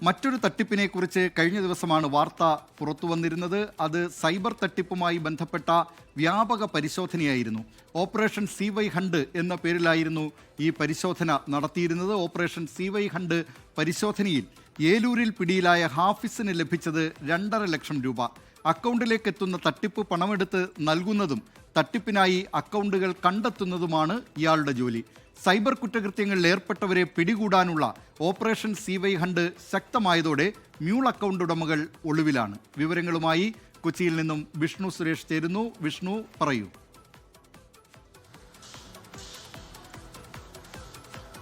മറ്റൊരു തട്ടിപ്പിനെക്കുറിച്ച് കഴിഞ്ഞ ദിവസമാണ് വാർത്ത പുറത്തു വന്നിരുന്നത്. അത് സൈബർ തട്ടിപ്പുമായി ബന്ധപ്പെട്ട വ്യാപക പരിശോധനയായിരുന്നു. ഓപ്പറേഷൻ CY ഹണ്ട് എന്ന പേരിലായിരുന്നു ഈ പരിശോധന നടത്തിയിരുന്നത്. ഓപ്പറേഷൻ CY ഹണ്ട് പരിശോധനയിൽ ഏലൂരിൽ പിടിയിലായ ഹാഫിസിന് ലഭിച്ചത് 2.5 ലക്ഷം രൂപ. അക്കൗണ്ടിലേക്ക് എത്തുന്ന തട്ടിപ്പ് പണമെടുത്ത് നൽകുന്നതും തട്ടിപ്പിനായി അക്കൗണ്ടുകൾ കണ്ടെത്തുന്നതുമാണ് ഇയാളുടെ ജോലി. സൈബർ കുറ്റകൃത്യങ്ങളിൽ ഏർപ്പെട്ടവരെ പിടികൂടാനുള്ള ഓപ്പറേഷൻ CY ഹണ്ട് ശക്തമായതോടെ മ്യൂൾ അക്കൗണ്ട് ഉടമകൾ ഒളിവിലാണ്. വിവരങ്ങളുമായി കൊച്ചിയിൽ നിന്നും വിഷ്ണു സുരേഷ് ചേരുന്നു. വിഷ്ണു, പറയൂ.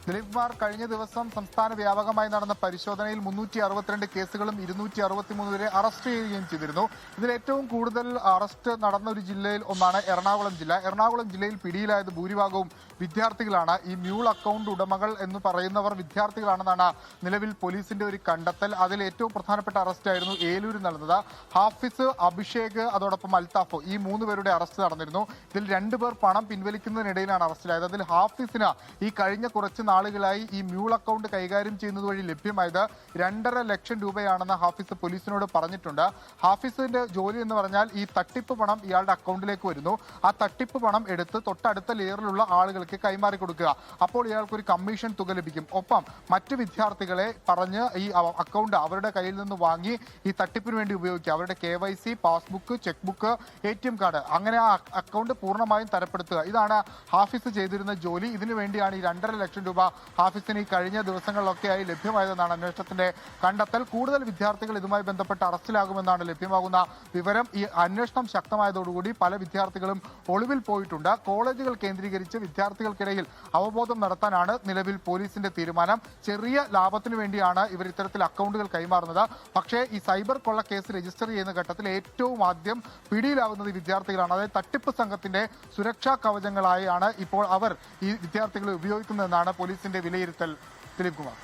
ദിലീപ് കുമാർ, കഴിഞ്ഞ ദിവസം സംസ്ഥാന വ്യാപകമായി നടന്ന പരിശോധനയിൽ 362 കേസുകളും 263 പേരെ അറസ്റ്റ് ചെയ്യുകയും ചെയ്തിരുന്നു. ഇതിൽ ഏറ്റവും കൂടുതൽ അറസ്റ്റ് നടന്ന ഒരു ജില്ലയിൽ ഒന്നാണ് എറണാകുളം ജില്ല. എറണാകുളം ജില്ലയിൽ പിടിയിലായത് ഭൂരിഭാഗവും വിദ്യാർത്ഥികളാണ്. ഈ മ്യൂൾ അക്കൗണ്ട് ഉടമകൾ എന്ന് പറയുന്നവർ വിദ്യാർത്ഥികളാണെന്നാണ് നിലവിൽ പോലീസിന്റെ ഒരു കണ്ടെത്തൽ. അതിൽ ഏറ്റവും പ്രധാനപ്പെട്ട അറസ്റ്റ് ആയിരുന്നു ഏലൂരിൽ നടന്നത്. ഹാഫിസ്, അഭിഷേക്, അതോടൊപ്പം അൽത്താഫ്, ഈ 3 പേരുടെ അറസ്റ്റ് നടന്നിരുന്നു. ഇതിൽ 2 പേർ പണം പിൻവലിക്കുന്നതിനിടയിലാണ് അറസ്റ്റിലായത്. അതിൽ ഹാഫിസിന് ഈ കഴിഞ്ഞ കുറച്ച് നാളുകളായി ഈ മ്യൂൾ അക്കൗണ്ട് കൈകാര്യം ചെയ്യുന്നത് വഴി ലഭ്യമായത് 2.5 ലക്ഷം രൂപയാണെന്ന് ഹാഫിസ് പോലീസിനോട് പറഞ്ഞിട്ടുണ്ട്. ഹാഫിസിന്റെ ജോലി എന്ന് പറഞ്ഞാൽ ഈ തട്ടിപ്പ് പണം ഇയാളുടെ അക്കൗണ്ടിലേക്ക് വരുന്നു. ആ തട്ടിപ്പ് പണം എടുത്ത് തൊട്ടടുത്ത ലെയറിലുള്ള ആളുകൾക്ക് കൈമാറി കൊടുക്കുക. അപ്പോൾ ഇയാൾക്ക് ഒരു കമ്മീഷൻ തുക ലഭിക്കും. ഒപ്പം മറ്റ് വിദ്യാർത്ഥികളെ പറഞ്ഞ് ഈ അക്കൗണ്ട് അവരുടെ കയ്യിൽ നിന്ന് വാങ്ങി ഈ തട്ടിപ്പിന് വേണ്ടി ഉപയോഗിക്കുക. അവരുടെ KYC, passbook, check book, ATM card, അങ്ങനെ ആ അക്കൗണ്ട് പൂർണ്ണമായും തരപ്പെടുത്തുക. ഇതാണ് ഹാഫിസ് ചെയ്തിരുന്ന ജോലി. ഇതിനു വേണ്ടിയാണ് ഈ 2.5 ലക്ഷം രൂപ ഹാഫിസിന് ഈ കഴിഞ്ഞ ദിവസങ്ങളിലൊക്കെയായി ലഭ്യമായതെന്നാണ് അന്വേഷണത്തിന്റെ കണ്ടെത്തൽ. കൂടുതൽ വിദ്യാർത്ഥികൾ ഇതുമായി ബന്ധപ്പെട്ട് അറസ്റ്റിലാകുമെന്നാണ് ലഭ്യമാകുന്ന വിവരം. ഈ അന്വേഷണം ശക്തമായതോടുകൂടി പല വിദ്യാർത്ഥികളും ഒളിവിൽ പോയിട്ടുണ്ട്. കോളേജുകൾ കേന്ദ്രീകരിച്ച് വിദ്യാർത്ഥികൾക്കിടയിൽ അവബോധം നടത്താനാണ് നിലവിൽ പോലീസിന്റെ തീരുമാനം. ചെറിയ ലാഭത്തിന് വേണ്ടിയാണ് ഇവർ ഇത്തരത്തിൽ അക്കൗണ്ടുകൾ കൈമാറുന്നത്. പക്ഷേ ഈ സൈബർ കൊള്ള കേസ് രജിസ്റ്റർ ചെയ്യുന്ന ഘട്ടത്തിൽ ഏറ്റവും ആദ്യം പിടിയിലാകുന്നത് വിദ്യാർത്ഥികളാണ്. അതായത് തട്ടിപ്പ് സംഘത്തിന്റെ സുരക്ഷാ കവചങ്ങളായാണ് ഇപ്പോൾ അവർ ഈ വിദ്യാർത്ഥികളെ ഉപയോഗിക്കുന്നതെന്നാണ് പോലീസിന്റെ വിലയിരുത്തൽ. ദിലീപ് കുമാർ,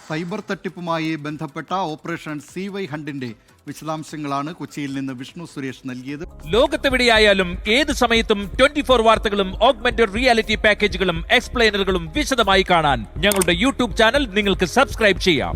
സൈബർ തട്ടിപ്പുമായി ബന്ധപ്പെട്ട ഓപ്പറേഷൻ CY ഹണ്ടിന്റെ വിശദാംശങ്ങളാണ് കൊച്ചിയിൽ നിന്ന് വിഷ്ണു സുരേഷ് നൽകിയത്. ലോകത്തെവിടെയായാലും ഏത് സമയത്തും 24 വാർത്തകളും ഓഗ്മെന്റഡ് റിയാലിറ്റി പാക്കേജുകളും എക്സ്പ്ലെയിനറുകളും വിശദമായി കാണാൻ ഞങ്ങളുടെ YouTube ചാനൽ നിങ്ങൾക്ക് സബ്സ്ക്രൈബ് ചെയ്യാം.